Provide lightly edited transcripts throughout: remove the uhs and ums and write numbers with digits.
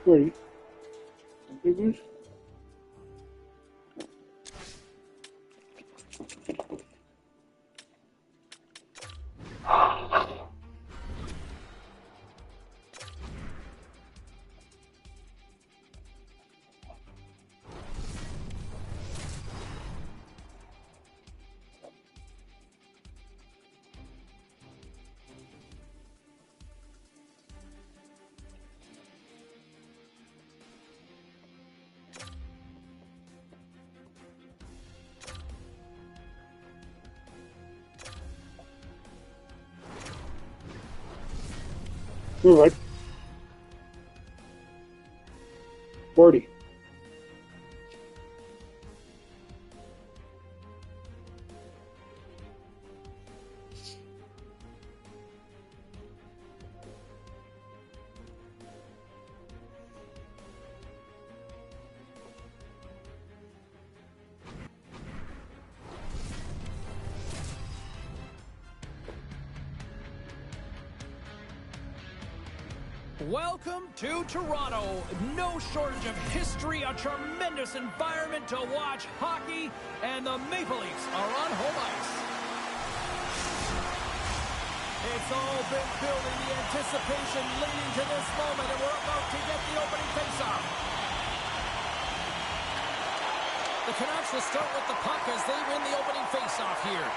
40. Vancouver's. All right. 40. Welcome to Toronto. No shortage of history, a tremendous environment to watch hockey, and the Maple Leafs are on home ice. It's all been building, the anticipation leading to this moment, and we're about to get the opening faceoff. The Canucks will start with the puck as they win the opening faceoff here.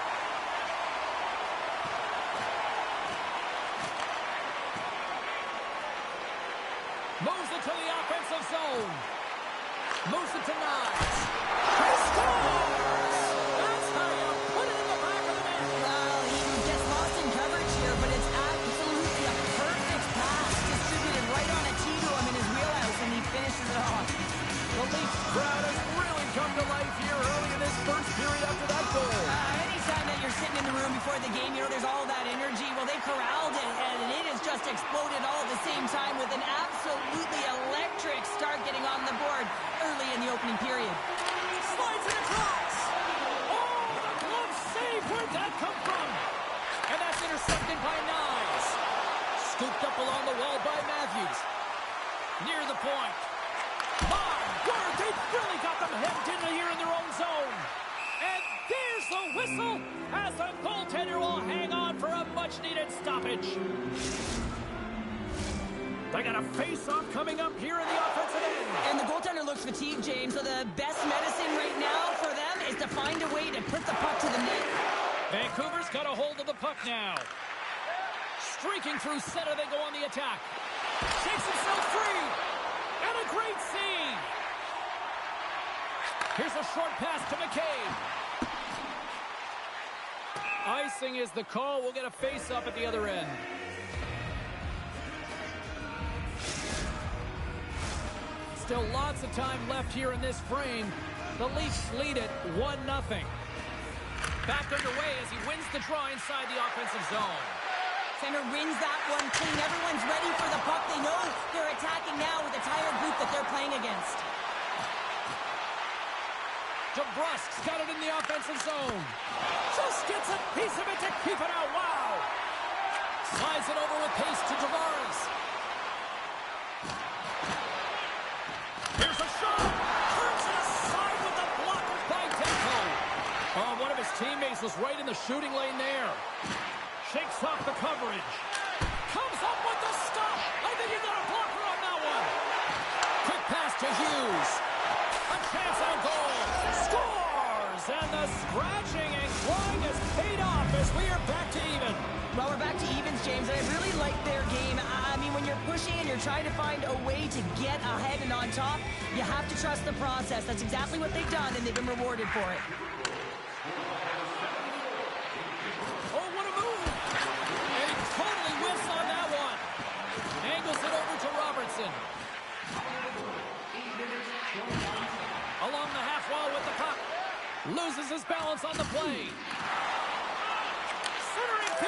Moves it to the offensive zone. Moves it to Knives. He scores! That's how you put it in the back of the net. Well, he gets lost in coverage here, but it's absolutely a perfect pass. Distributed right on a tee to him in his wheelhouse, and he finishes it off. The Leafs crowd has really come to life here early in this first period after that goal. Anytime that you're sitting in the room before the game, you know, there's all that energy. Well, they corralled it, and it has just exploded all at the same time with an absolutely electric start getting on the board early in the opening period. Slides it across. Oh, the glove save. Where'd that come from? And that's intercepted by Knives. Scooped up along the wall by Matthews. Near the point. My word, they've really got them hemmed in here in their own zone. And there's the whistle as the goaltender will hang on for a much-needed stoppage. They got a face-off coming up here in the offensive end. And the goaltender looks fatigued, James, so the best medicine right now for them is to find a way to put the puck to the net. Vancouver's got a hold of the puck now. Streaking through center, they go on the attack. Shakes himself free. And a great save. Here's a short pass to McCabe. Icing is the call. We'll get a face-up at the other end. Still lots of time left here in this frame. The Leafs lead it 1-0. Back underway as he wins the draw inside the offensive zone. Center wins that one clean. Everyone's ready for the puck. They know they're attacking now with the tired group that they're playing against. DeBrusk's got it in the offensive zone. Just gets a piece of it to keep it out. Wow. Slides it over with pace to Tavares. Here's a shot. Turns it aside with the blocker by Demko. Oh, one of his teammates was right in the shooting lane there. Shakes off the coverage. Comes up with the stop. I think he got a blocker on that one. Quick pass to Hughes. A chance on goal. Scores! And the scratching and clawing has paid off as we are back to even. Well, we're back to evens, James, and I really like their game. I mean, when you're pushing and you're trying to find a way to get ahead and on top, you have to trust the process. That's exactly what they've done, and they've been rewarded for it. Oh, what a move! And he totally whiffs on that one. Angles it over to Robertson. Along the half wall with the puck. Loses his balance on the play. Centering P.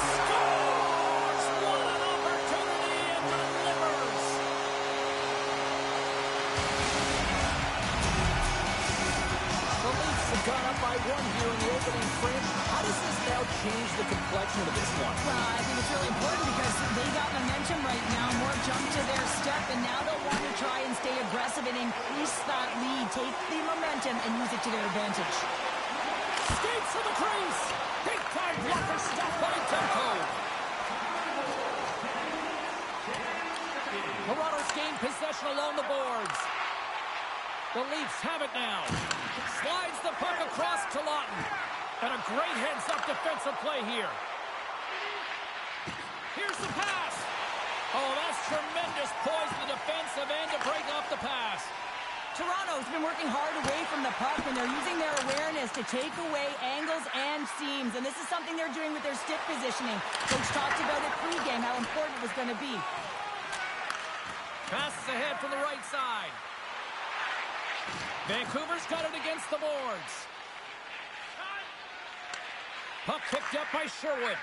Scores! What an opportunity and delivers! The Leafs have gone up by one here in the opening frame. How does this now change the complexion of this one? Well, I think it's really important because they got momentum right now. More jump to their step, and now aggressive and increase that lead. Take the momentum and use it to their advantage. Skates to the crease. Big time blocker stuff by Demko. Toronto's gained possession along the boards. The Leafs have it now. Slides the puck across to Lawton. And a great heads-up defensive play here. Here's the pass. Oh, that's tremendous poise in the defensive end to break off the pass. Toronto's been working hard away from the puck, and they're using their awareness to take away angles and seams. And this is something they're doing with their stick positioning. Coach talked about it pregame, how important it was going to be. Passes ahead from the right side. Vancouver's got it against the boards. Puck picked up by Sherwood.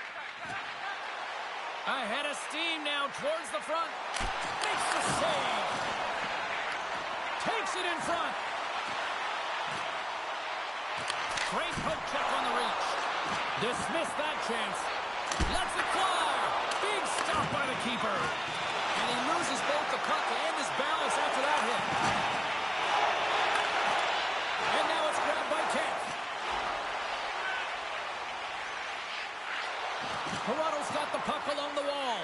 Ahead of steam now towards the front. Makes the save. Takes it in front. Great poke check on the reach. Dismissed that chance. Lets it fly. Big stop by the keeper. And he loses both the puck and his balance after that hit. And now it's grabbed by Kemp. Toronto's got the puck along the wall.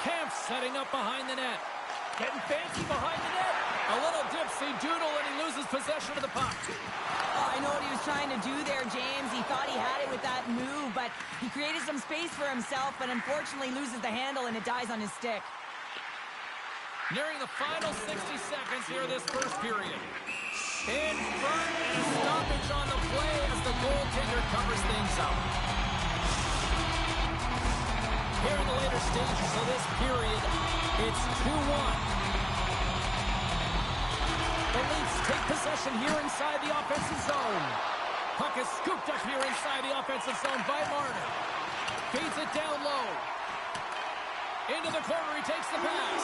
Kemp setting up behind the net. Getting fancy behind the net. A little dipsy doodle and he loses possession of the puck. Oh, I know what he was trying to do there, James. He thought he had it with that move, but he created some space for himself, but unfortunately loses the handle and it dies on his stick. Nearing the final 60 seconds here of this first period. In front and a stoppage on the play as the goaltender covers things up. Here in the later stages of this period, it's 2-1. The Leafs take possession here inside the offensive zone. Puck is scooped up here inside the offensive zone by Marner. Feeds it down low. Into the corner, he takes the pass.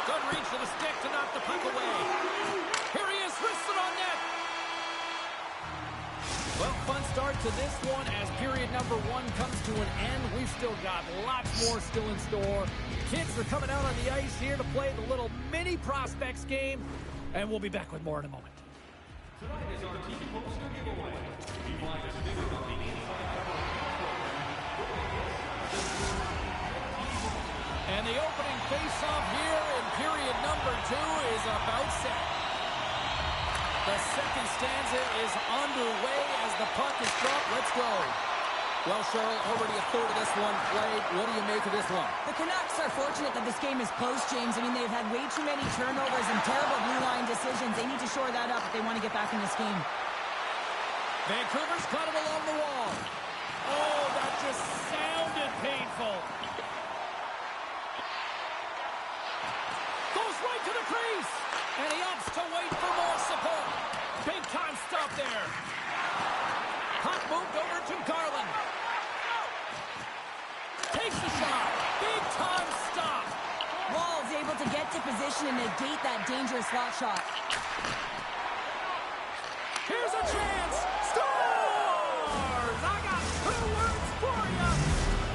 Good reach to the stick to knock the puck away. Here he is, wristed on net. Well, fun start to this one as period number 1 comes to an end. We've still got lots more still in store. Kids are coming out on the ice here to play the little mini prospects game, and we'll be back with more in a moment. Tonight is our TV poster giveaway. We find a sticker on the inside cover. And the opening face-off here in period number 2 is about set. The second stanza is underway as the puck is dropped. Let's go. Well, Cheryl, already a third of this one played. What do you make of this one? The Canucks are fortunate that this game is close, James. I mean, they've had way too many turnovers and terrible blue line decisions. They need to shore that up if they want to get back in this game. Vancouver's got it along the wall. Oh, that just sounded painful. Goes right to the crease. And he opts to wait for more support. Big time stop there. Puck moved over to Garland. Takes the shot. Big time stop. Wall's able to get to position and negate that dangerous slot shot. Here's a chance. Scores! I got 2 words for you.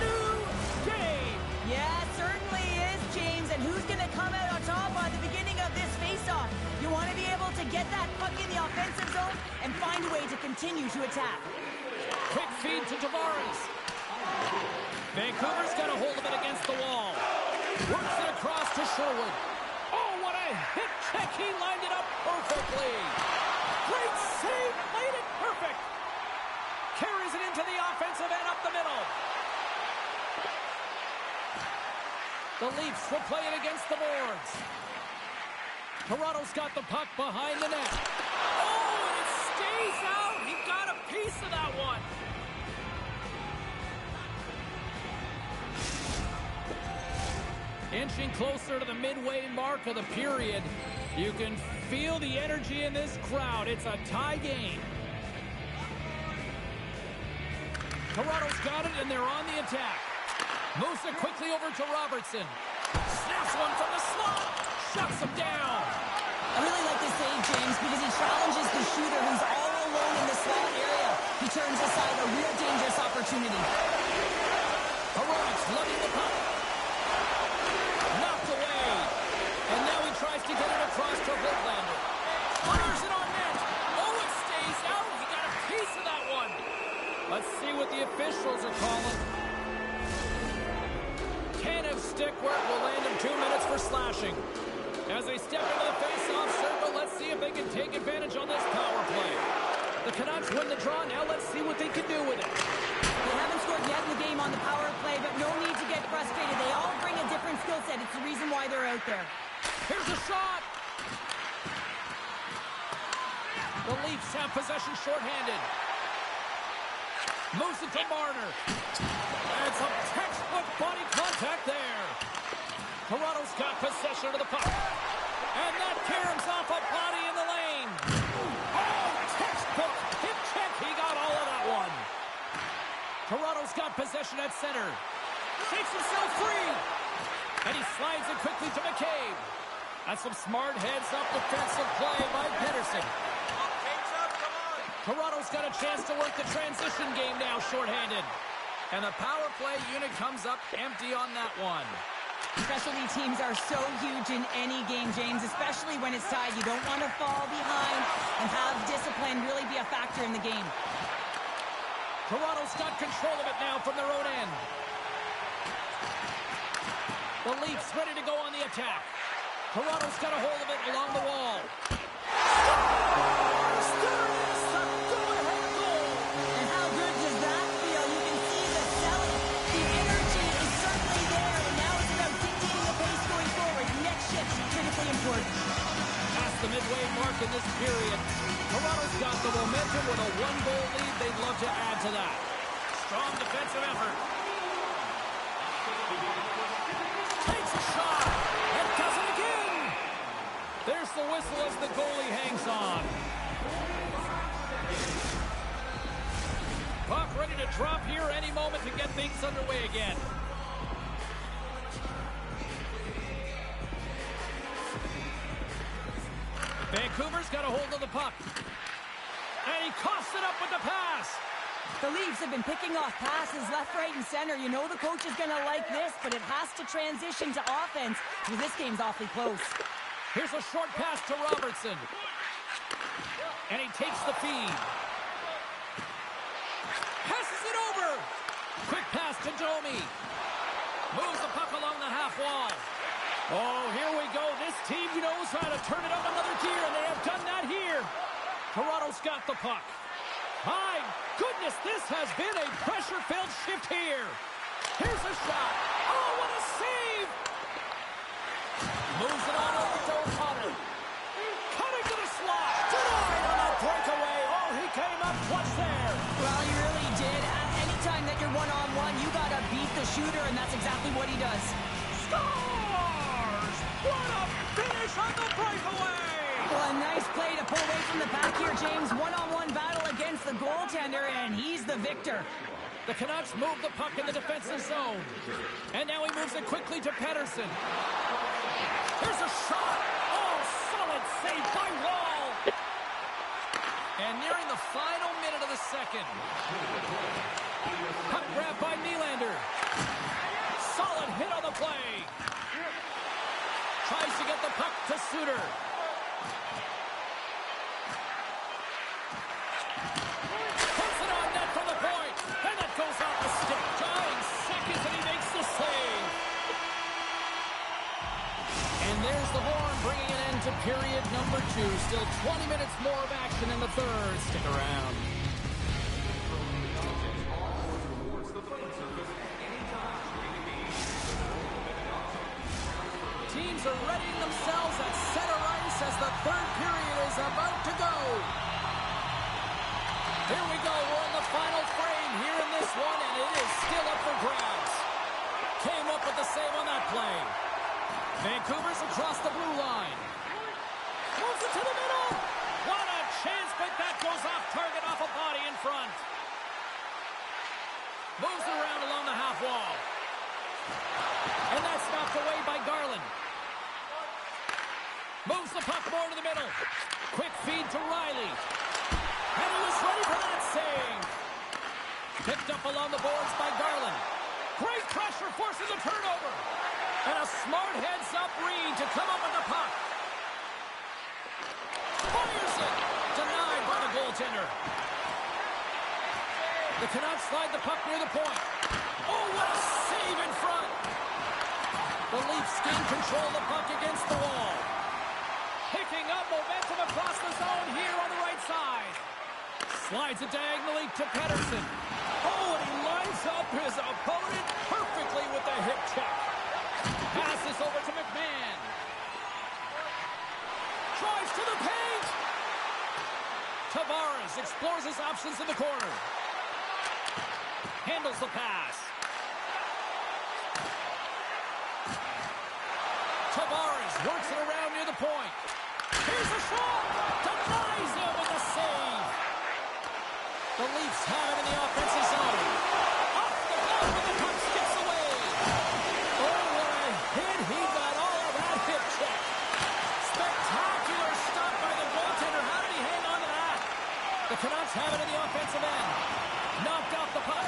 New game. Yeah, it certainly is, James. And who's going to come out on top on the beginning of this face-off? You want to be able to get that puck in the offensive zone and find a way to continue to attack. Quick feed to Tavares. Vancouver's got a hold of it against the wall. Works it across to Sherwood. Oh, what a hit check. He lined it up perfectly. Great save. Made it perfect. Carries it into the offensive end up the middle. The Leafs will play it against the boards. Toronto's got the puck behind the net. Oh, and it stays out. He got a piece of that one. Inching closer to the midway mark of the period. You can feel the energy in this crowd. It's a tie game. Toronto's got it, and they're on the attack. Moves it quickly over to Robertson. Snaps one from the slot. Shuts him down. I really like this save, James, because he challenges the shooter who's all alone in the slot area. He turns aside a real dangerous opportunity. Heroics lugging the puck. Knocked away. Let's see what the officials are calling. Tanev stick work will land him 2 minutes for slashing. As they step into the face-off circle, let's see if they can take advantage on this power play. The Canucks win the draw. Now let's see what they can do with it. They haven't scored yet in the game on the power play, but no need to get frustrated. They all bring a different skill set. It's the reason why they're out there. Here's a shot. The Leafs have possession shorthanded. Moves it to Marner. And some textbook body contact there. Toronto's got possession of the puck. And that caroms off a body in the lane. Oh, textbook hip check. He got all of that one. Toronto's got possession at center. Takes himself free. And he slides it quickly to McCabe. That's some smart heads-up defensive play by Pettersson. Toronto's got a chance to work the transition game now shorthanded. And the power play unit comes up empty on that one. Specialty teams are so huge in any game, James, especially when it's tied. You don't want to fall behind and have discipline really be a factor in the game. Toronto's got control of it now from their own end. The Leafs ready to go on the attack. Toronto's got a hold of it along the wall. And how good does that feel? You can see the selling. The energy is certainly there, and now it's about dictating the pace going forward. Next shift is critically important. Past the midway mark in this period, Toronto's got the momentum with a one-goal lead. They'd love to add to that. Strong defensive effort. Takes a shot and does it again. There's the whistle as the goalie hangs on. Puck ready to drop here any moment to get things underway again. Vancouver's got a hold of the puck. And he coughs it up with the pass. The Leafs have been picking off passes left, right, and center. You know the coach is going to like this, but it has to transition to offense because this game's awfully close. Here's a short pass to Robertson. And he takes the feed. Passes it over. Quick pass to Domi. Moves the puck along the half wall. Oh, here we go. This team knows how to turn it up another gear, and they have done that here. Toronto's got the puck. My goodness, this has been a pressure-filled shift here. Here's a shot. Oh, what a save. Moves it on over to O'Connor. Cutting to the slot. Denied on that breakaway. Oh, he came up clutch there. Well, he really did. Anytime that you're one-on-one, you got to beat the shooter, and that's exactly what he does. Scores! What a finish on the breakaway! Well, a nice play to pull away from the back here, James. One-on-one battle against the goaltender, and he's the victor. The Canucks move the puck in the defensive zone. And now he moves it quickly to Pettersson. Here's a shot. Oh, solid save by Wall. And nearing the final minute of the second. Puck grab by Nylander. Solid hit on the play. Tries to get the puck to Suter. Puts it on net from the point. And that goes off the stick. 9 seconds and he makes the save. And there's the horn bringing an end to period number 2. Still 20 minutes more of action in the third. Stick around. Teams are readying themselves at center ice as the third period is about to go. Here we go. We're in the final frame here in this one, and it is still up for grabs. Came up with the save on that play. Vancouver's across the blue line. Moves it to the middle. What a chance, but that goes off target off a body in front. Moves it around along the half wall. And that's knocked away by Garland. Moves the puck more to the middle. Quick feed to Riley. And he was ready for that save. Picked up along the boards by Garland. Great pressure forces a turnover. And a smart heads-up read to come up with the puck. Fires it. Denied by the goaltender. The Canucks slide the puck near the point. Oh, what a save in front. The Leafs gain control of the puck against the wall. Picking up momentum across the zone here on the right side. Slides it diagonally to Pettersson. Oh, and he lines up his opponent perfectly with the hip check. Passes over to McMahon. Drives to the paint. Tavares explores his options in the corner. Handles the pass. Tavares works it around near the point. Here's a shot. Denies him with a save. The Leafs have it in the offensive zone. Off the block, but the puck skips away. Oh, what a hit. He got all of that hip check. Spectacular stop by the goaltender. How did he hang on to that? The Canucks have it in the offensive end. Knocked off the puck.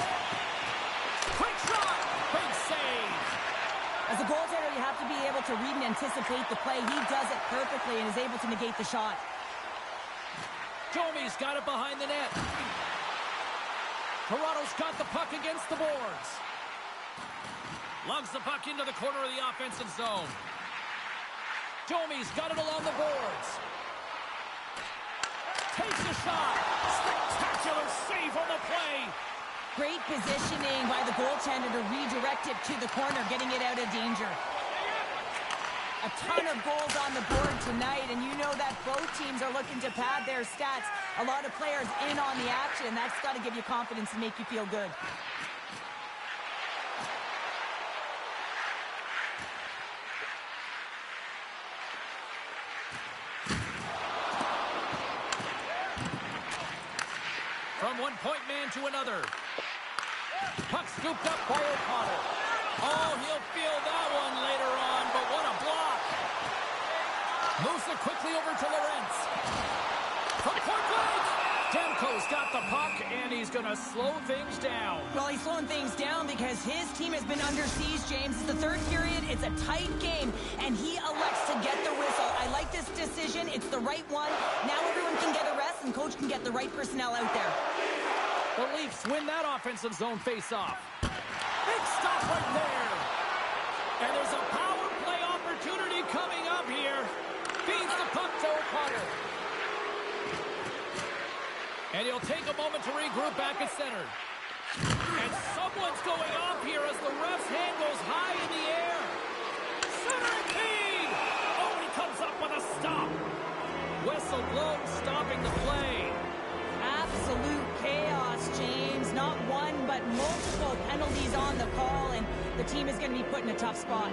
Quick shot. Big save. As a goaltender, you have to be able to read and anticipate the play. He does it perfectly and is able to negate the shot. Domi's got it behind the net. Toronto's got the puck against the boards. Lugs the puck into the corner of the offensive zone. Domi's got it along the boards. Takes a shot. Spectacular save on the play. Great positioning by the goaltender to redirect it to the corner, getting it out of danger. A ton of goals on the board tonight, and you know that both teams are looking to pad their stats. A lot of players in on the action, and that's got to give you confidence and make you feel good. From one point man to another. Puck scooped up by O'Connor. Oh, he'll feel that one later on, but what a block. Moves it quickly over to Lorentz. From point blank. Demko's got the puck, and he's going to slow things down. Well, he's slowing things down because his team has been under siege, James. It's the third period. It's a tight game, and he elects to get the whistle. I like this decision. It's the right one. Now everyone can get a rest, and coach can get the right personnel out there. The Leafs win that offensive zone face-off. Big stop right there. And there's a power play opportunity coming up here. Feeds the puck to O'Connor. And he'll take a moment to regroup back at center. And someone's going off here as the ref's hand goes high in the air. Center feed. Oh, he comes up with a stop. Whistle blown, stopping the play. Absolute chaos, James. Not one, but multiple penalties on the call, and the team is going to be put in a tough spot.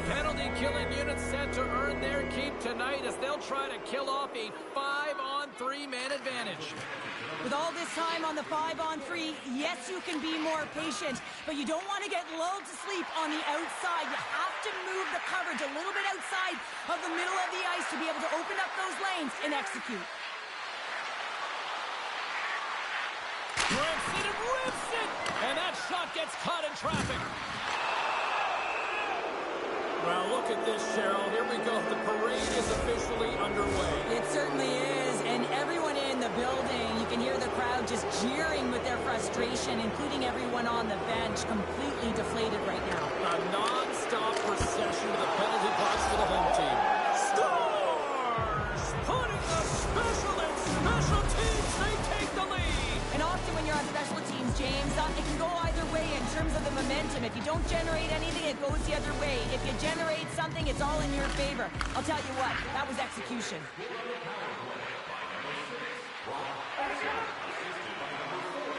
Penalty-killing units set to earn their keep tonight as they'll try to kill off a 5-on-3 man advantage. With all this time on the 5-on-3, yes, you can be more patient, but you don't want to get lulled to sleep on the outside. You have to move the coverage a little bit outside of the middle of the ice to be able to open up those lanes and execute. Rips it and rips it! And that shot gets caught in traffic. Well, look at this, Cheryl. Here we go. The parade is officially underway. It certainly is, and everyone in the building, you can hear the crowd just jeering with their frustration, including everyone on the bench, completely deflated right now. A non-stop procession to the penalty box for the home team. Scores! Putting the special and special teams, they take the lead. And often when you're on special teams, James, it can go either way in terms of the momentum. If you don't generate anything, it goes the other way. If you generate something, it's all in your favor. I'll tell you what, that was execution.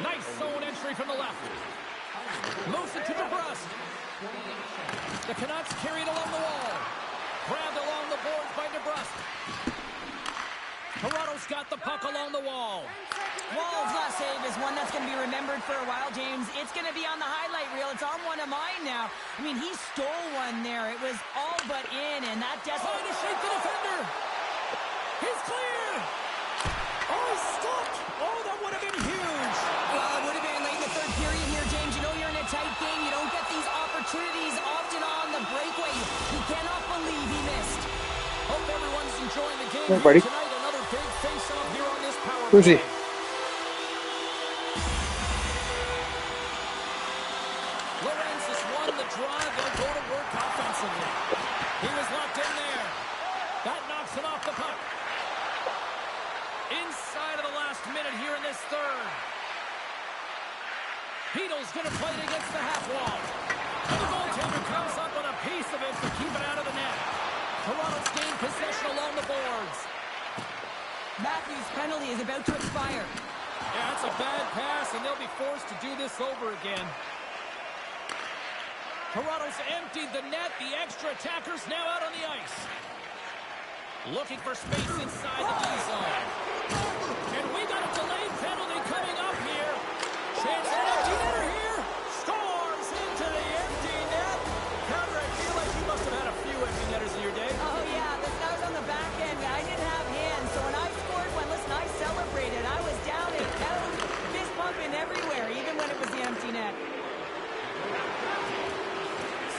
Nice zone entry from the left. Moves it to DeBrusque. The Canucks carried along the wall. Grabbed along the boards by DeBrusque. Toronto's got the puck along the wall. Wall's last save is one that's going to be remembered for a while, James. It's going to be on the highlight reel. It's on one of mine now. I mean, he stole one there. It was all but in, and that Trying to shake the defender. He's clear. Oh, he's stopped. Oh, that would have been huge. Well, it would have been late in the third period here, James. You know you're in a tight game. You don't get these opportunities often on the breakaway. He cannot believe he missed. Hope everyone's enjoying the game Hey, buddy. tonight. Another big face-off here on this power Who's he? play. Lorenz has won the draw. They'll go to work offensively. He was locked in there. That knocks him off the puck. Inside of the last minute here in this third. Heedle's going to play it against the half wall. And the goaltender comes up with a piece of it to keep it out of the net. Toronto's gained possession along the boards. Matthews' penalty is about to expire. Yeah, that's a bad pass, and they'll be forced to do this over again. Toronto's emptied the net. The extra attacker's now out on the ice. Looking for space inside the D zone. And we got a delayed penalty coming up here. Chance at an empty netter here. Scores into the empty net. Counter, I feel like you must have had a few empty netters in your day. Oh, yeah, listen, I was on the back end. I didn't have hands, so when I scored one, listen, I celebrated. I was down and out, fist pumping everywhere, even when it was the empty net.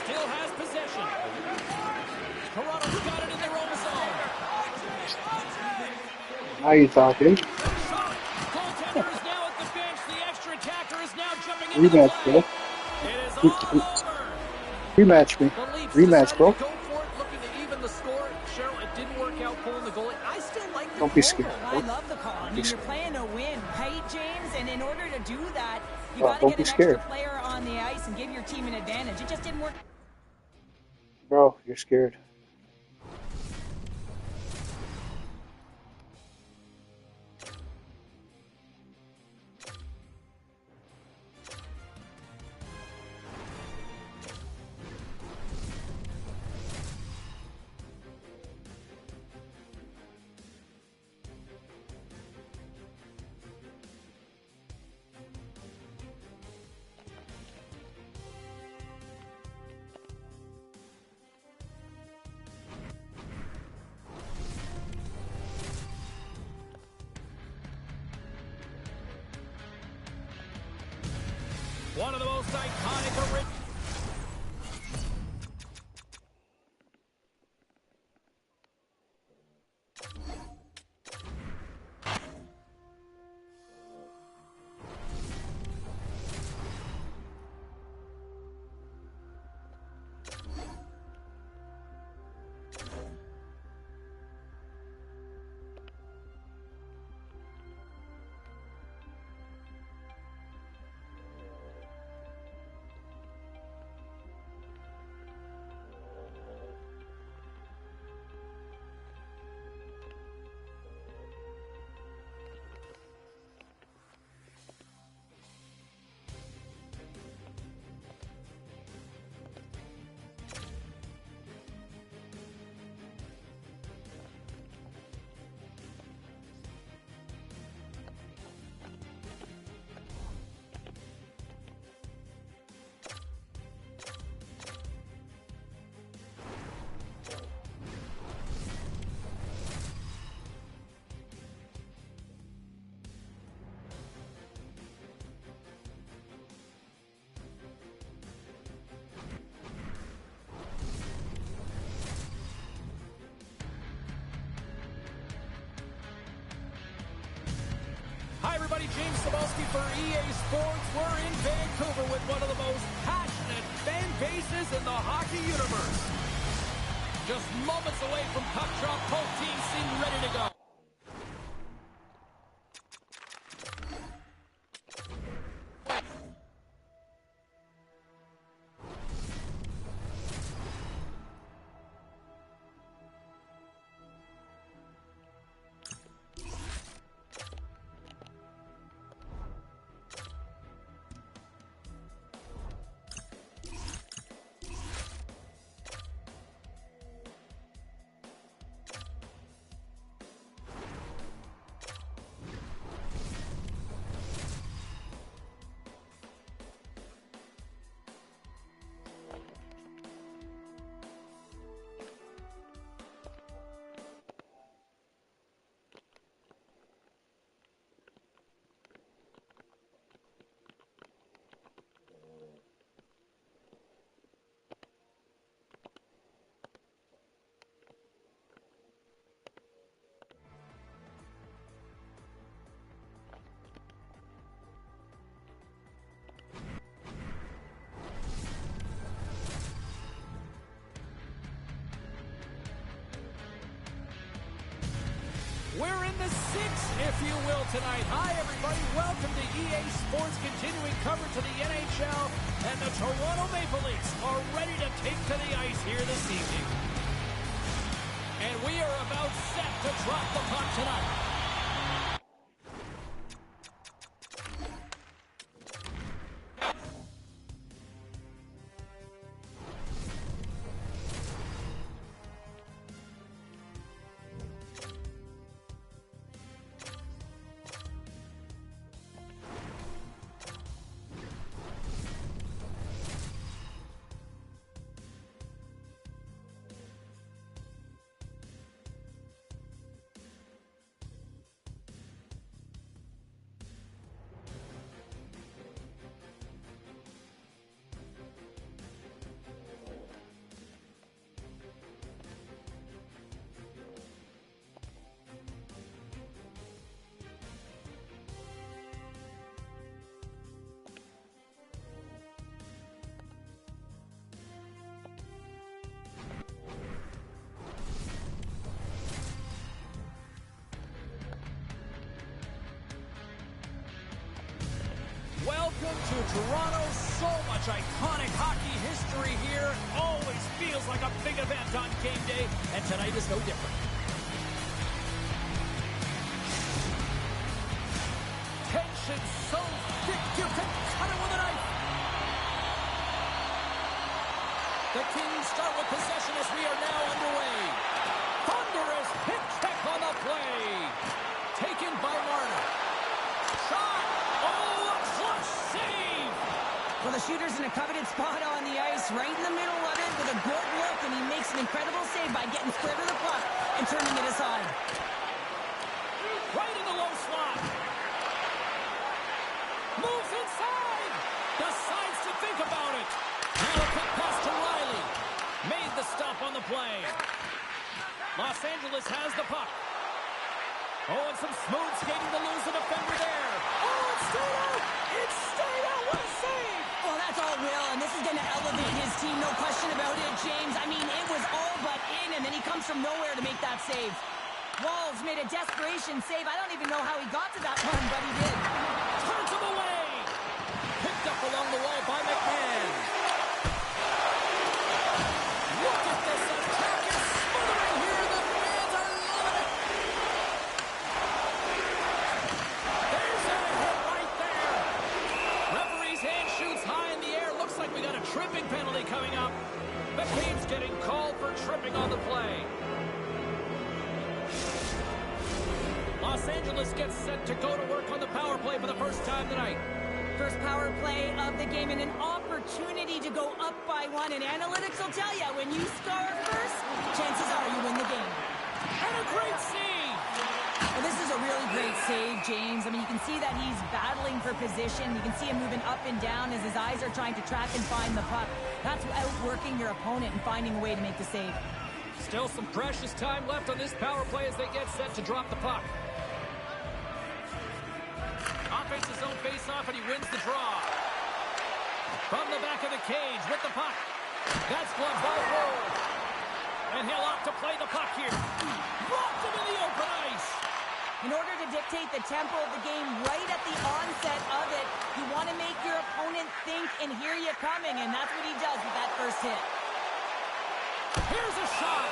Still has possession. Toronto's got it in their own zone. Now you talking. Shot. Goaltender is now at the bench. The extra attacker is now jumping into the Rematch, play. bro. It is all over. Rematch me. The Leafs Rematch, decided bro. to go for it, looking to even the score. Cheryl, it didn't work out pulling the goalie. I still like the Don't be call, scared, though. I bro. love the call. I mean, you're playing to win, right, James? And in order to do that, you Oh, got to don't get be an scared. extra player on the ice and give your team an advantage. It just didn't work. Bro, you're scared. One of the most iconic original. Hi, everybody. James Cebulski for EA Sports. We're in Vancouver with one of the most passionate fan bases in the hockey universe. Just moments away from puck drop, both teams seem ready to go. and the 6, if you will, tonight. Hi, everybody. Welcome to EA Sports, continuing coverage of the NHL. And the Toronto Maple Leafs are ready to take to the ice here this evening. And we are about set to drop the puck tonight. Welcome to Toronto. So much iconic hockey history here. Always feels like a big event on game day, and tonight is no different. Tension so thick you can cut it with a knife. The Kings start with possession as we are now underway. Thunderous hit check on the play. Taken by Marner. Shot! Oh, a clutch save! Well, the shooter's in a coveted spot on the ice, right in the middle of it with a good look, and he makes an incredible save by getting square to the puck and turning it aside. Right in the low slot. Moves inside. Decides to think about it. Now a quick pass to Riley. Made the stop on the play. Los Angeles has the puck. Oh, and some smooth skating to lose the defender there. Oh, it stayed out! It stayed out! What a save! Well, that's all Will, and this is going to elevate his team, no question about it, James. I mean, it was all but in, and then he comes from nowhere to make that save. Walls made a desperation save. I don't even know how he got to that one, but he did. Turns him away! Picked up along the wall by McMahon. Look at this attack! It's smothering here. The fans are loving it. There's a hit right there. Referee's hand shoots high in the air. Looks like we got a tripping penalty coming up. McCabe's getting called for tripping on the play. Los Angeles gets set to go to work on the power play for the first time tonight. First power play of the game and an opportunity to go up by one. And analytics will tell you, when you score first, chances are you win the game. And a great save! Well, this is a really great save, James. I mean, you can see that he's battling for position. You can see him moving up and down as his eyes are trying to track and find the puck. That's outworking your opponent and finding a way to make the save. Still some precious time left on this power play as they get set to drop the puck. Offense his own face-off, and he wins the draw. From the back of the cage with the puck. That's gloved by Ward. And he'll opt to play the puck here. Blocked him in the open ice. In order to dictate the tempo of the game right at the onset of it, you want to make your opponent think and hear you coming, and that's what he does with that first hit. Here's a shot.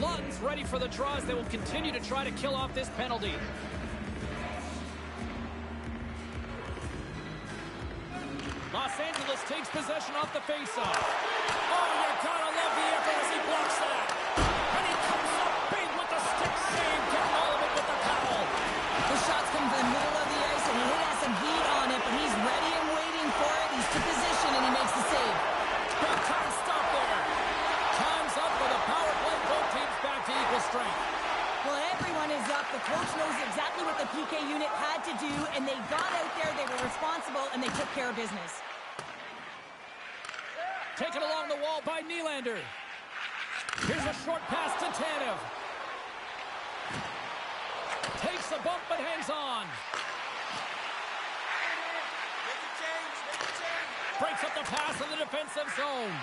Lund's ready for the draws. They will continue to try to kill off this penalty. Los Angeles takes possession off the faceoff. Oh, you gotta love the effort as he blocks that. And he comes up big with the stick save, getting all of it with the towel. The shots come from the middle of the ice, and he has some heat on it, but he's ready and waiting for it. He's to position, and he makes the save. Big time stop there. Time's up for the power play. Both teams back to equal strength. Well, everyone is up. The coach knows exactly what the PK unit had to do, and they got out there, they were responsible, and they took care of business. Taken along the wall by Nylander. Here's a short pass to Tanev. Takes Takes a bump but hangs on. Breaks up the pass in the defensive zone.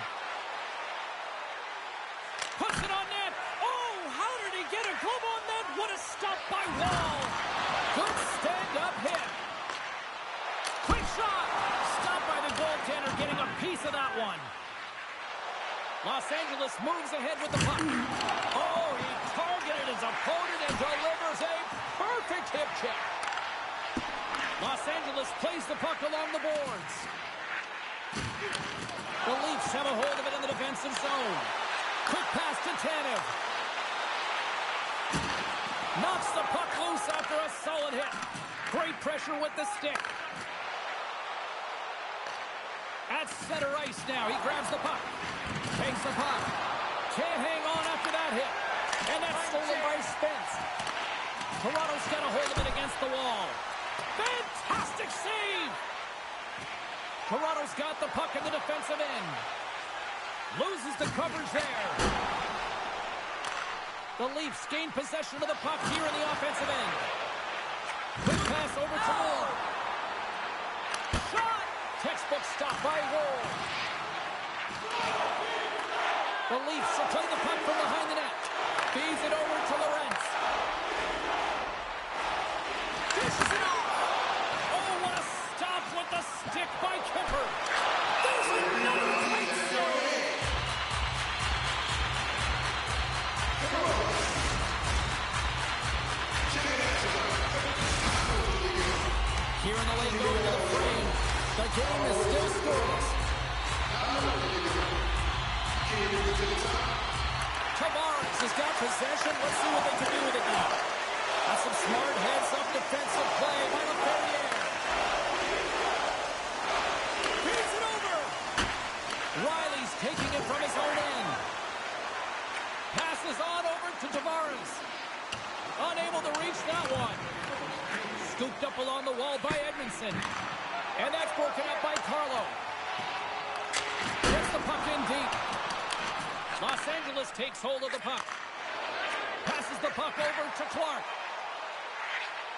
Puts it on net. Oh, how did he get a glove on that? What a stop by Wall. Good stand-up hit. Quick shot. Stopped by the goaltender, getting a piece of that one. Los Angeles moves ahead with the puck. Oh, he targeted his opponent and delivers a perfect hip check. Los Angeles plays the puck along the boards. The Leafs have a hold of it in the defensive zone. Quick pass to Tanev. Knocks the puck loose after a solid hit. Great pressure with the stick. At center ice now. He grabs the puck. Takes the puck. Can't hang on after that hit. And that's stolen by Spence. Toronto's got a hold of it against the wall. Fantastic save! Toronto's got the puck in the defensive end. Loses the coverage there. The Leafs gain possession of the puck here in the offensive end. Quick pass over to Moore. Shot! Textbook stop by Wall. The Leafs will play the puck from behind the net. Feeds it over to Lorentz. Dishes it off. Oh, what a stop with the stick by Kemper. There's another great save. Here in the lane going to the frame. The game is still scoreless. Tavares has got possession. Let's see what they can do with it now. That's some smart heads-up defensive play by LaFerriere. Feeds it over. Riley's taking it from his own end. Passes on over to Tavares. Unable to reach that one. Scooped up along the wall by Edmondson. And that's broken up by Carlo. Gets the puck in deep. Los Angeles takes hold of the puck. Passes the puck over to Clark.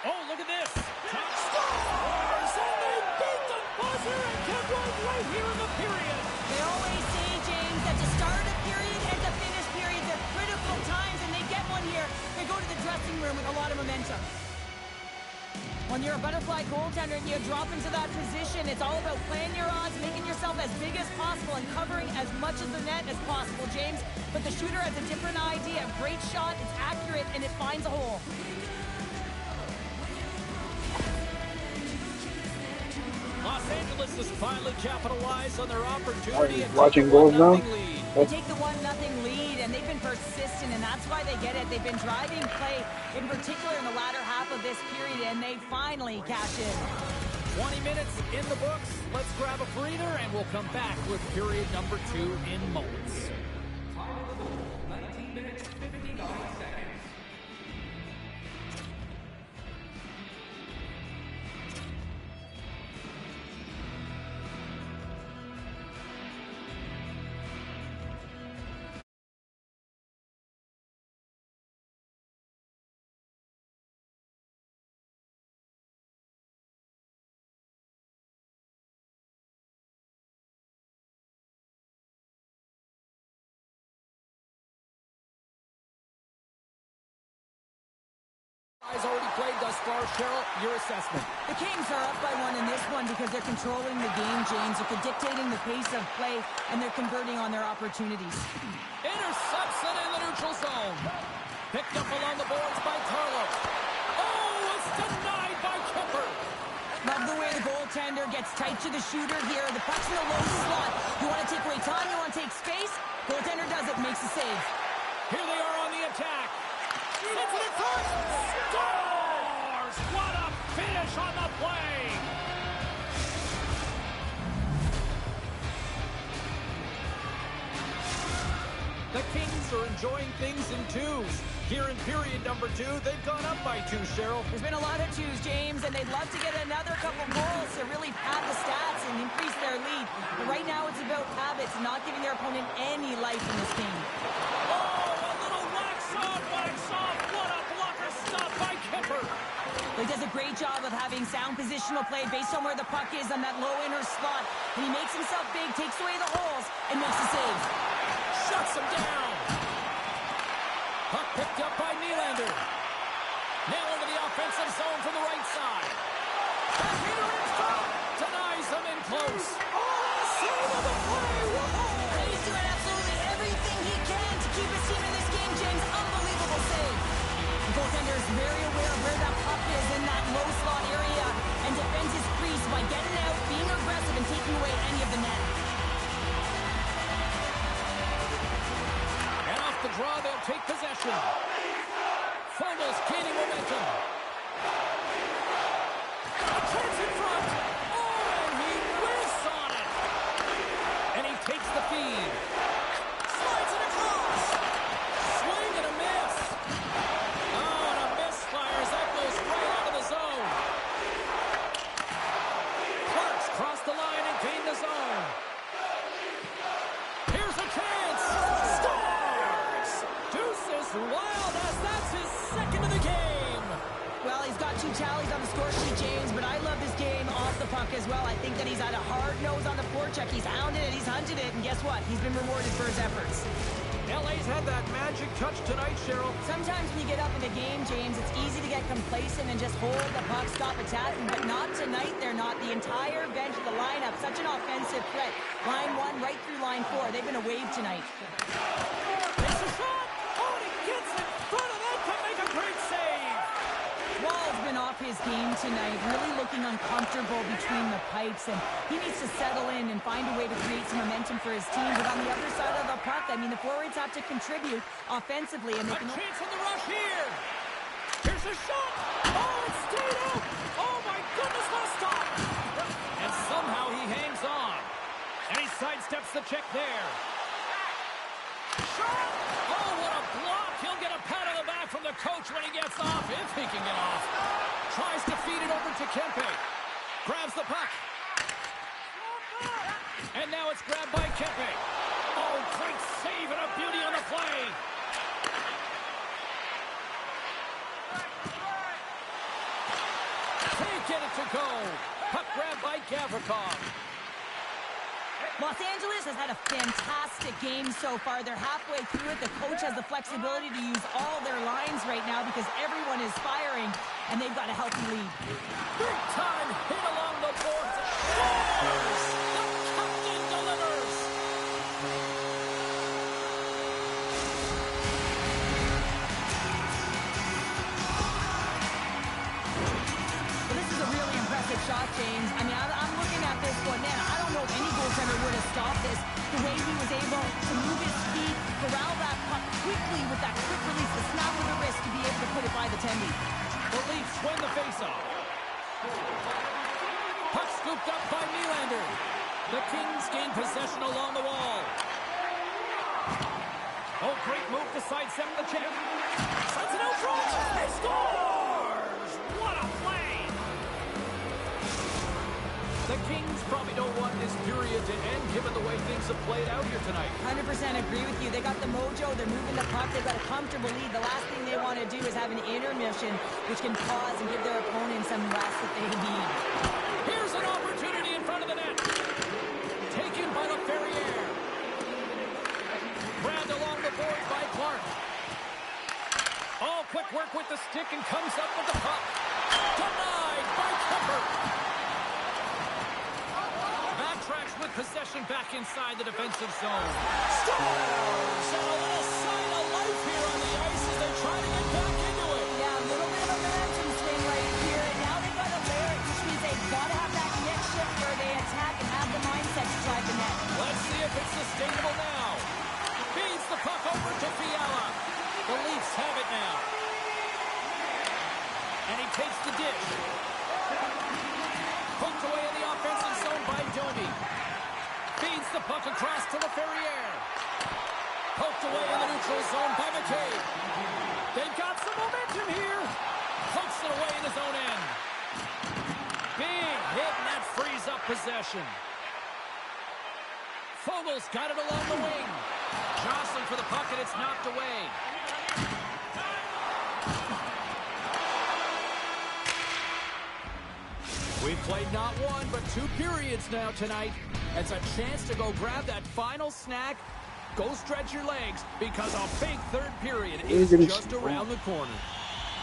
Oh, look at this. Top scores! And they beat the buzzer and get one right here in the period. They always say, James, that to start a period and to finish periods are critical times, and they get one here. They go to the dressing room with a lot of momentum. When you're a butterfly goaltender and you drop into that position, it's all about playing your odds, making yourself as big as possible, and covering as much of the net as possible, James. But the shooter has a different idea. Great shot, it's accurate, and it finds a hole. Los Angeles has finally capitalized on their opportunity and watching take a goals now. 1-0 lead. They take the 1-0 lead, and they've been persistent, and that's why they get it. They've been driving play, in particular in the latter half of this period, and they finally cash in. 20 minutes in the books. Let's grab a breather, and we'll come back with period number 2 in moments. 19 minutes, 59 seconds. Guys already played thus far. Cheryl, your assessment. The Kings are up by 1 in this one because they're controlling the game, James. They're dictating the pace of play, and they're converting on their opportunities. Intercepts it in the neutral zone. Picked up along the boards by Carlo. Oh, it's denied by Kemper. Love the way the goaltender gets tight to the shooter here. The puck's in the low slot. You want to take away time, you want to take space. Goaltender does it, makes the save. Here they are on the attack. Into the front. Scores! What a finish on the play. The Kings are enjoying things in twos. Here in period number 2, they've gone up by 2, Cheryl. There's been a lot of twos, James, and they'd love to get another couple goals to really pad the stats and increase their lead. But right now it's about habits, not giving their opponent any life in this game. Oh, a little wax off. What a blocker stop by Kemper. He does a great job of having sound positional play based on where the puck is on that low inner slot. And he makes himself big, takes away the holes, and makes a save. Shuts him down. Puck picked up by Nylander. Now into the offensive zone from the right side. Backhander in front. Denies him in close. Oh, save of the play. Whoa. And he's doing absolutely everything he can to keep his team in this game, James. Unbelievable save. The goaltender is very aware of where that puck is in that low slot area and defends his crease by getting out, being aggressive, and taking away any of the net. And off the draw, they'll take possession. Fogel's gaining momentum. A chance in front. Oh, and he whiffs on it. And he takes the feed. Slides it across. Swing and a miss. Oh, and a misfire as that goes right out of the zone. Clark's crossed the line and gained the zone. Here's a chance. Scores! Deuces Wild as that's his second of the game. Well, he's got 2 tallies on the score sheet, James, but I love this game off the puck as well. I think that he's had a hard nose on the forecheck. He's hounded it, he's hunted it, and guess what? He's been rewarded for his efforts. LA's had that magic touch tonight, Cheryl. Sometimes when you get up in a game, James, it's easy to get complacent and just hold the puck, stop attacking, but not tonight. They're not. The entire bench, the lineup, such an offensive threat. Line 1 right through line 4. They've been a wave tonight. Takes a shot. Oh, and he gets in front of that to make a great save. Wall's been off his game tonight, really looking uncomfortable between the pipes, and he needs to settle in and find a way to create some momentum for his team. But on the other side of the puck, I mean, the forwards have to contribute offensively. And they A can... chance on the rush here. Here's a shot. Oh, it stayed out. Oh, my goodness, what a stop. And somehow he hangs on. And he sidesteps the check there. Shot. Oh, what a block. He'll get a pat on the back from the coach when he gets off, if he can get off. Tries to feed it over to Kempe. Grabs the puck. And now it's grabbed by Kempe. Oh, great save and a beauty on the play. Can't get it to go. Puck grabbed by Gavrikov. Los Angeles has had a fantastic game so far. They're halfway through it. The coach has the flexibility to use all their lines right now because everyone is firing, and they've got a healthy lead. Big time hit along the boards. Scores! The captain delivers. Well, this is a really impressive shot, James. I mean, I'm looking at this one, man, I don't know if any goaltender would have stopped this. The way he was able to move his feet, corral that puck quickly with that quick release, the snap of the wrist to be able to put it by the tendy. The Leafs win the faceoff. Puck scooped up by Nylander. The Kings gain possession along the wall. Oh, great move to sidestep the check. Sends it out front. He scores! What a play! The Kings probably don't want this period to end given the way things have played out here tonight. 100% agree with you. They got the mojo. They're moving the puck. They've got a comfortable lead. The last thing they want to do is have an intermission, which can pause and give their opponent some rest that they need. Here's an opportunity in front of the net. Taken by LaFerriere. Grabbed along the boards by Clark. All quick work with the stick and comes up with the puck. Denied by Kemper. Backtracks with possession back inside the defensive zone. Scores! And a little sign of life here on the ice as they try to get back into it. Yeah, a little bit of a momentum swing right here. And now they've got to layer it, which means they've got to have that net shift where they attack and have the mindset to drive the net. Let's see if it's sustainable now. Feeds the puck over to Fiala. The Leafs have it now. And he takes the dish. Poked away in the offensive zone by Domi. Feeds the puck across to LaFerriere. Poked away in the neutral zone by McCabe. They've got some momentum here. Pokes it away in his own end. Big hit, and that frees up possession. Fogel's got it along the wing. Jostling for the puck, and it's knocked away. We've played not one, but 2 periods now tonight. It's a chance to go grab that final snack. Go stretch your legs because a big third period is just around the corner.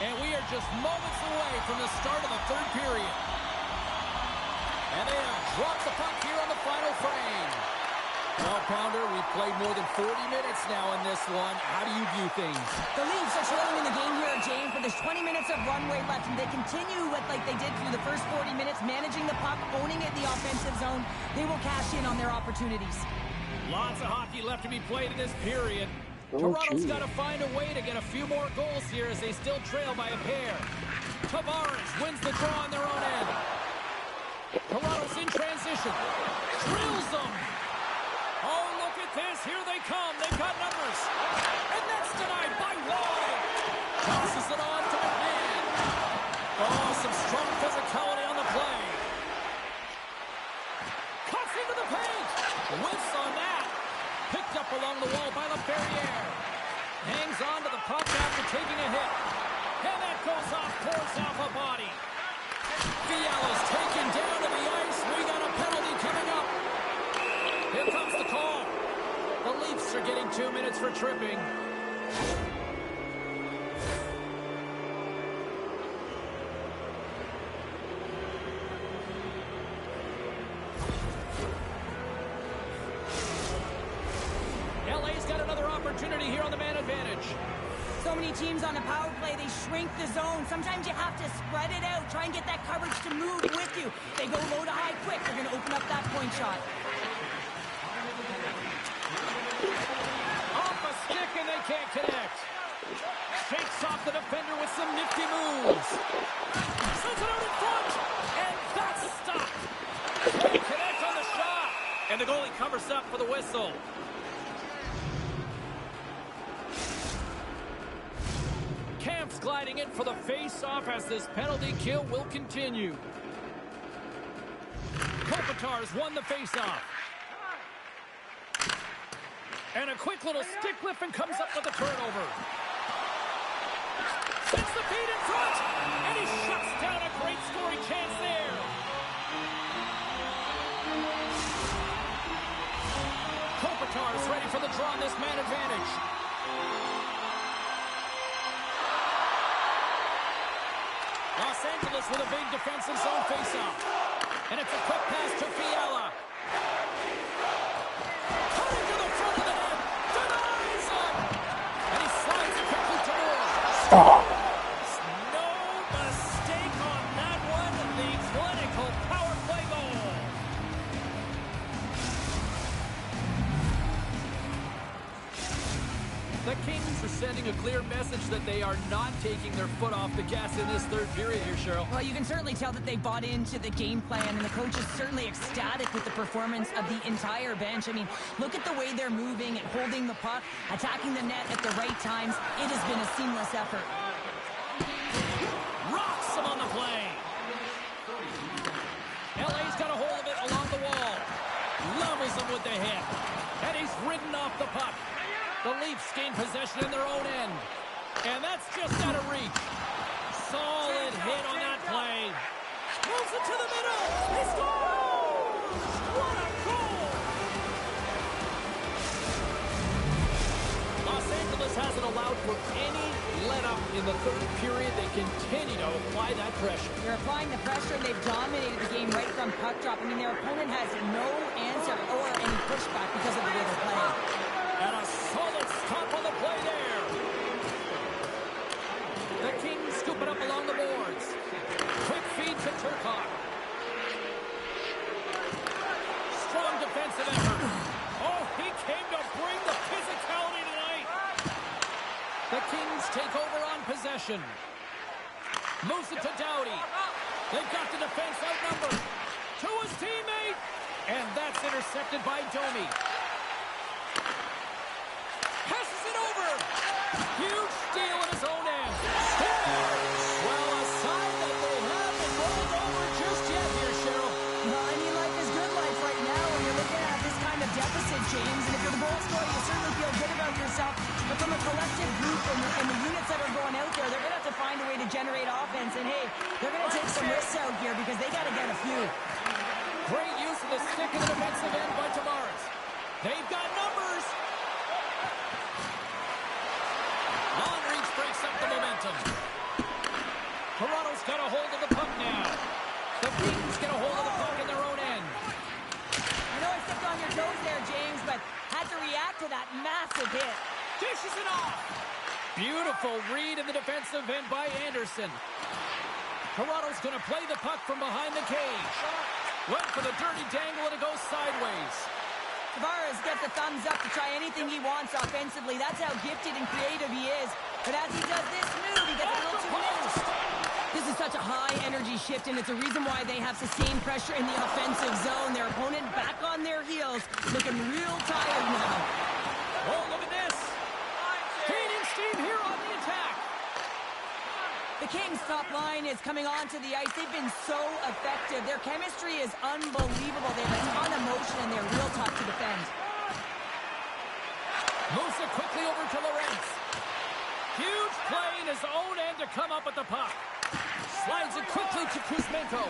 And we are just moments away from the start of the third period. And they have dropped the puck here on the final frame. Well, Pounder, we've played more than 40 minutes now in this one. How do you view things? The Leafs are trailing in the game here, James, but there's 20 minutes of runway left, and they continue like they did through the first 40 minutes, managing the puck, owning it in the offensive zone. They will cash in on their opportunities. Lots of hockey left to be played in this period. Toronto's got to find a way to get a few more goals here as they still trail by a pair. Tavares wins the draw on their own end. Toronto's in transition. Drills them. Oh, look at this. Here they come. They've got numbers. And that's denied by Wall. Tosses it on to McMahon. Oh, some strong physicality on the play. Cuts into the paint. Whiffs on that. Picked up along the wall by LaFerriere. Hangs on to the puck after taking a hit. And that goes off, pours off a body. Fiala's taken down to the ice. We got a penalty coming up. Here comes the call. The Leafs are getting 2 minutes for tripping. LA's got another opportunity here on the man advantage. So many teams on the power play, they shrink the zone. Sometimes you have to spread it out, try and get that coverage to move with you. They go low to high quick. They're going to open up that point shot. Off a stick and they can't connect. Shakes off the defender with some nifty moves. Sends it out in front. And that's stopped. Can't connect on the shot. And the goalie covers up for the whistle. Camp's gliding in for the face-off as this penalty kill will continue. Kopitar's won the face-off. And a quick little stick lift and comes up with a turnover. Sends the feed in front. And he shuts down a great scoring chance there. Kopitar's ready for the draw on this man advantage. Los Angeles with a big defensive zone face-off. And it's a quick pass to Fiala. Cutting to the front of the net. Denies him. And he slides it quickly to Moore. No mistake on that one. The clinical power play goal. The Kings are sending a clear message that they are not taking their foot off the gas in this third period here, Cheryl. Well, you can certainly tell that they bought into the game plan, and the coach is certainly ecstatic with the performance of the entire bench. I mean, look at the way they're moving and holding the puck, attacking the net at the right times. It has been a seamless effort. Rocks him on the play. LA's got a hold of it along the wall. Levels him with the hit. And he's ridden off the puck. The Leafs gain possession in their own end. And that's just out of reach. Solid hit on that play. Moves it to the middle. He scores! What a goal! Los Angeles hasn't allowed for any let-up in the third period. They continue to apply that pressure. They're applying the pressure. They've dominated the game right from puck drop. I mean, their opponent has no answer or any pushback because of the way they're playing. And a solid stop on the play there. The Kings scoop it up along the boards. Quick feed to Turcotte. Strong defensive effort. Oh, he came to bring the physicality tonight. The Kings take over on possession. Moves it to Doughty. They've got the defense outnumbered. To his teammate. And that's intercepted by Domi. Passes it over. Huge steal in his own end. Well, a sign that they haven't rolled over just yet here, Cheryl. Well, I mean, life is good life right now when you're looking at this kind of deficit, James. And if you're the goal scorer, you certainly feel good about yourself. But from a collective group and the units that are going out there, they're going to have to find a way to generate offense. And, hey, they're going to take some twists out here because they got to get a few. Great use of the stick in the defensive end by Tavares. They've got numbers. Long reach breaks up the momentum. Toronto's got a hold of the puck now. The Kings get a hold of the puck in their own end. I know I stepped on your toes there, James, but had to react to that massive hit. Dishes it off. Beautiful read in the defensive end by Anderson. Toronto's going to play the puck from behind the cage. Went for the dirty dangle and it goes sideways. Tavares gets a thumbs up to try anything he wants offensively. That's how gifted and creative he is. But as he does this move, he gets a little too loose. This is such a high-energy shift, and it's a reason why they have sustained pressure in the offensive zone. Their opponent back on their heels, looking real tired now. Oh, look at this. Gaining steam here on the attack. The Kings' top line is coming onto the ice. They've been so effective. Their chemistry is unbelievable. They have a ton of motion, and they're real tough to defend. Moves it quickly over to Lorentz. Huge play in his own end to come up with the puck. Slides it quickly to Kuzmenko.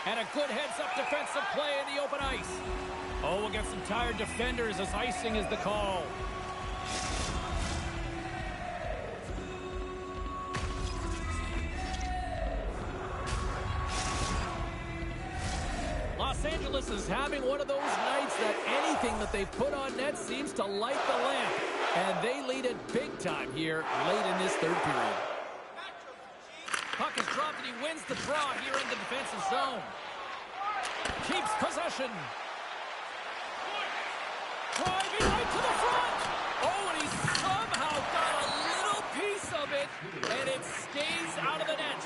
And a good heads-up defensive play in the open ice. Oh, we'll get some tired defenders as icing is the call. Los Angeles is having one of those nights that anything that they've put on net seems to light the lamp. And they lead it big time here late in this third period. Puck is dropped and he wins the draw here in the defensive zone. Keeps possession. Driving right to the front. Oh, and he somehow got a little piece of it, and it stays out of the net.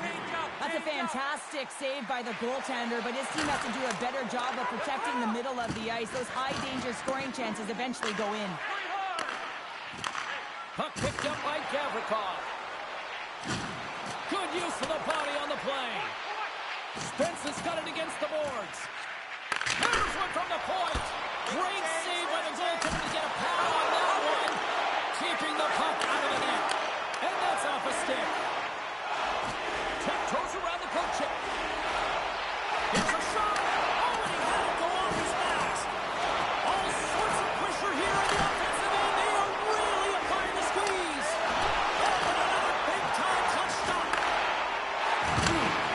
That's a fantastic save by the goaltender, but his team has to do a better job of protecting the middle of the ice. Those high-danger scoring chances eventually go in. Puck picked up by Gavrikov. Good use of the body on the play. Spence has got it against the boards. Hammers one from the point. Great save by the goaltender to get a pad on that one. Keeping the puck out of the net. And that's off a stick. Tiptoes around the poke chip. Here's a shot. Oh, and he had it go off his mask. All sorts of pressure here in the offensive end. They are really applying the squeeze. And another big-time clutch stop.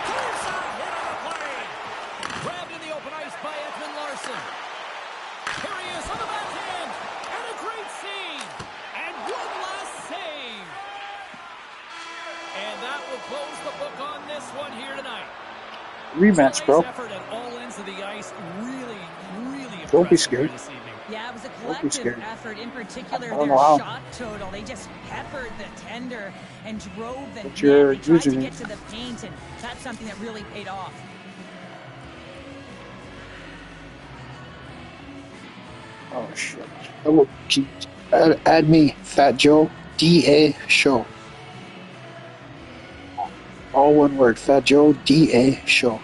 Clears out hit on the play. Grabbed in the open ice by Ekman Larson. Here he is on the backhand. And a great save. And one last save. And that will close the book on this one here tonight. Rematch, bro. Effort at all ends of the ice. Really Don't be impressive scared. this evening. Yeah, it was a Don't be collective scared. effort, in particular I don't their know how. shot total. They just peppered the tender and drove the But net. you're They tried to using get it. to the paint, and that's something that really paid off. Oh, shit. I will keep... Add me, Fat Joe, DA Show. All one word, Fat Joe, DA Show.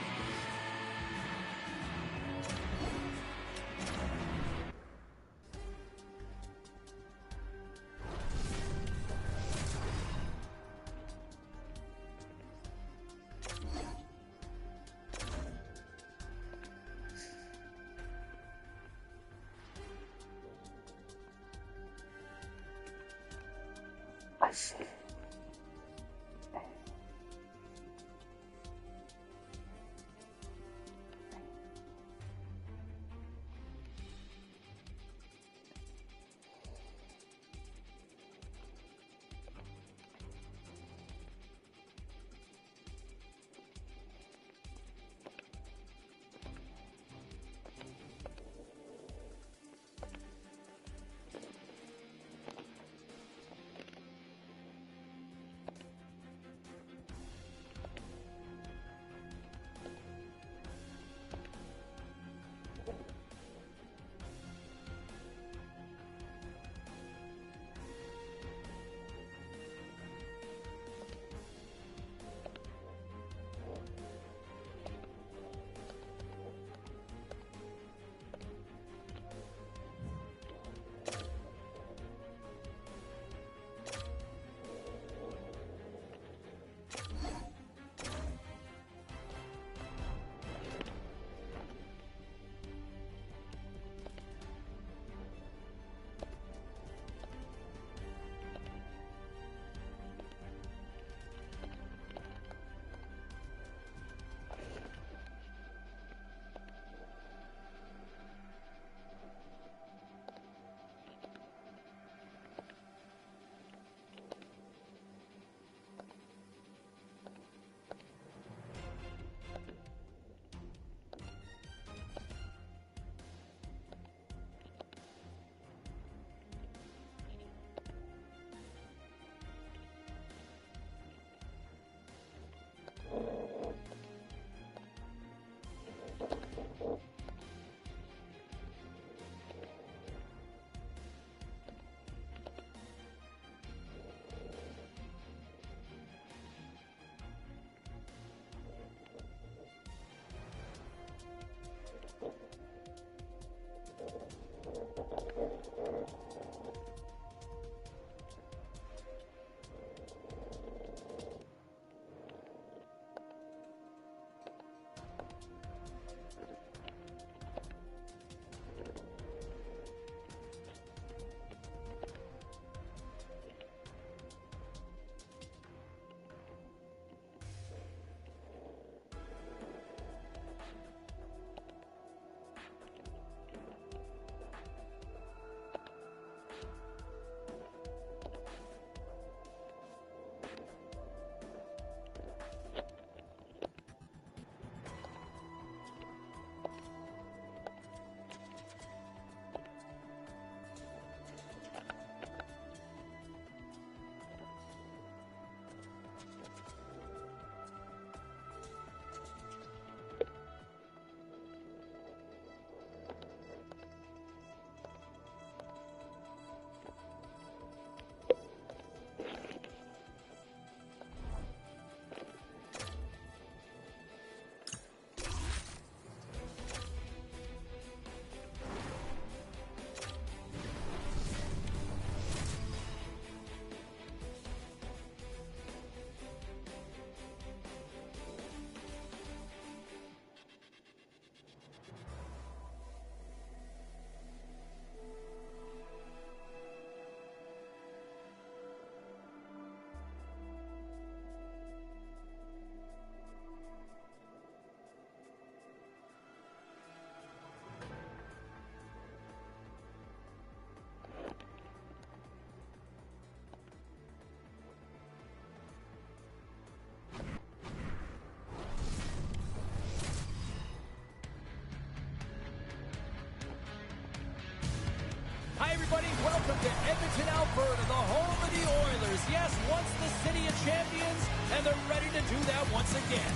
everybody. Welcome to Edmonton, Alberta, the home of the Oilers. Yes, once the city of champions, and they're ready to do that once again.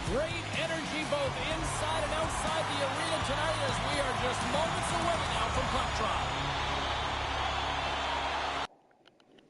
Great energy both inside and outside the arena tonight as we are just moments away now from puck drop.